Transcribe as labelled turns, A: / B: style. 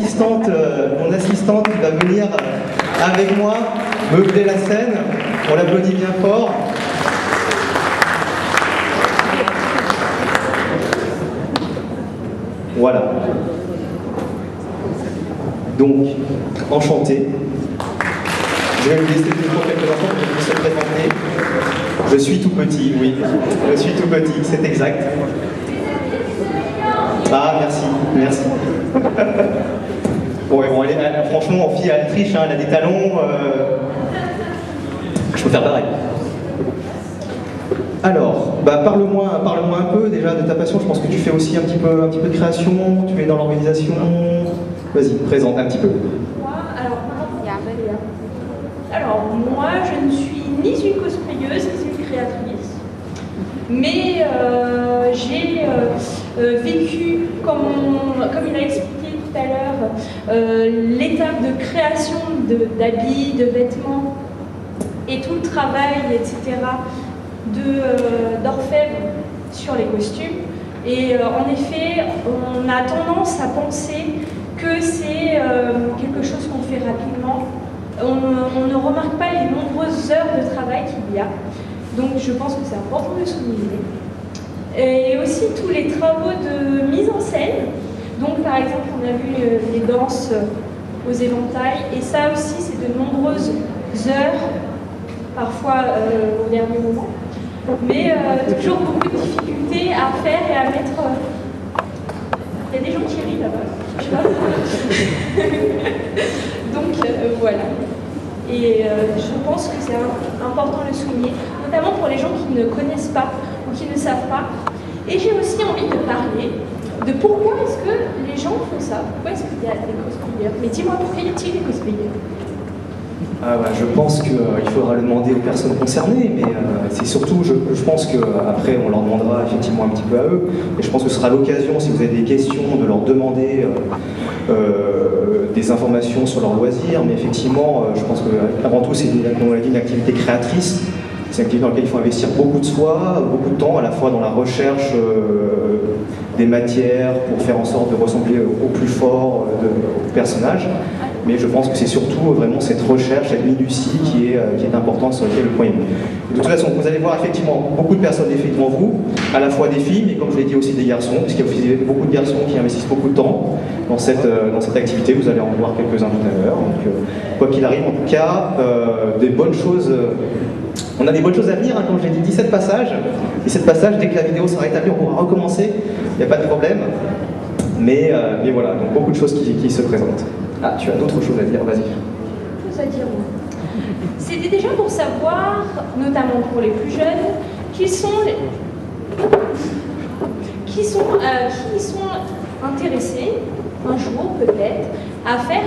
A: Mon assistante qui va venir avec moi meubler la scène. On l'applaudit bien fort. Voilà. Donc, enchanté. Je vais lui laisser pour quelques instants pour qu'il se présenter. Je suis tout petit, oui. Je suis tout petit, c'est exact. Ah, merci, merci. Bon, franchement, en fille, elle triche, hein, elle a des talons. Je peux faire pareil. Alors, parle-moi un peu déjà de ta passion. Je pense que tu fais aussi un petit peu de création. Tu es dans l'organisation. Vas-y, présente un petit peu.
B: Moi, je ne suis ni une cosplayeuse, ni une créatrice. Mais j'ai vécu, comme il a expliqué tout à l'heure, l'étape de création d'habits, de vêtements et tout le travail, etc., d'orfèvre sur les costumes. Et en effet, on a tendance à penser que c'est quelque chose qu'on fait rapidement. On ne remarque pas les nombreuses heures de travail qu'il y a. Donc je pense que c'est important de souligner. Et aussi tous les travaux de mise en scène. Donc par exemple, on a vu les danses aux éventails. Et ça aussi, c'est de nombreuses heures, parfois au dernier moment. Mais toujours beaucoup de difficultés à faire et à mettre... Il y a des gens qui rient là-bas, je sais pas. Donc voilà. Et je pense que c'est important de le souligner, notamment pour les gens qui ne connaissent pas ou qui ne savent pas. Et j'ai aussi envie de parler de pourquoi est-ce que les gens font ça. Pourquoi est-ce qu'il y a des cosplayers? Mais dis-moi, pourquoi y a-t-il des cosplayers?
A: Je pense qu'il faudra le demander aux personnes concernées, mais c'est surtout, je pense qu'après on leur demandera effectivement un petit peu à eux, et je pense que ce sera l'occasion, si vous avez des questions, de leur demander des informations sur leurs loisirs, mais effectivement, je pense qu'avant tout, c'est une activité créatrice, c'est une activité dans laquelle il faut investir beaucoup de soi, beaucoup de temps, à la fois dans la recherche des matières, pour faire en sorte de ressembler au plus fort au personnage. Mais je pense que c'est surtout vraiment cette recherche, cette minutie qui est importante sur laquelle le point est mis. De toute façon, vous allez voir effectivement beaucoup de personnes devant vous, à la fois des filles, mais comme je l'ai dit aussi des garçons, puisqu'il y a aussi beaucoup de garçons qui investissent beaucoup de temps dans cette activité. Vous allez en voir quelques-uns tout à l'heure. Donc, quoi qu'il arrive, en tout cas, des bonnes choses. On a des bonnes choses à venir, hein, comme je l'ai dit, 17 passages. 17 passages, dès que la vidéo sera rétablie, on pourra recommencer. Il n'y a pas de problème. Mais voilà, donc beaucoup de choses qui se présentent. Ah, tu as d'autres choses à dire, vas-y.
B: Chose à dire, oui. C'était déjà pour savoir, notamment pour les plus jeunes, qui sont intéressés, un jour peut-être, à faire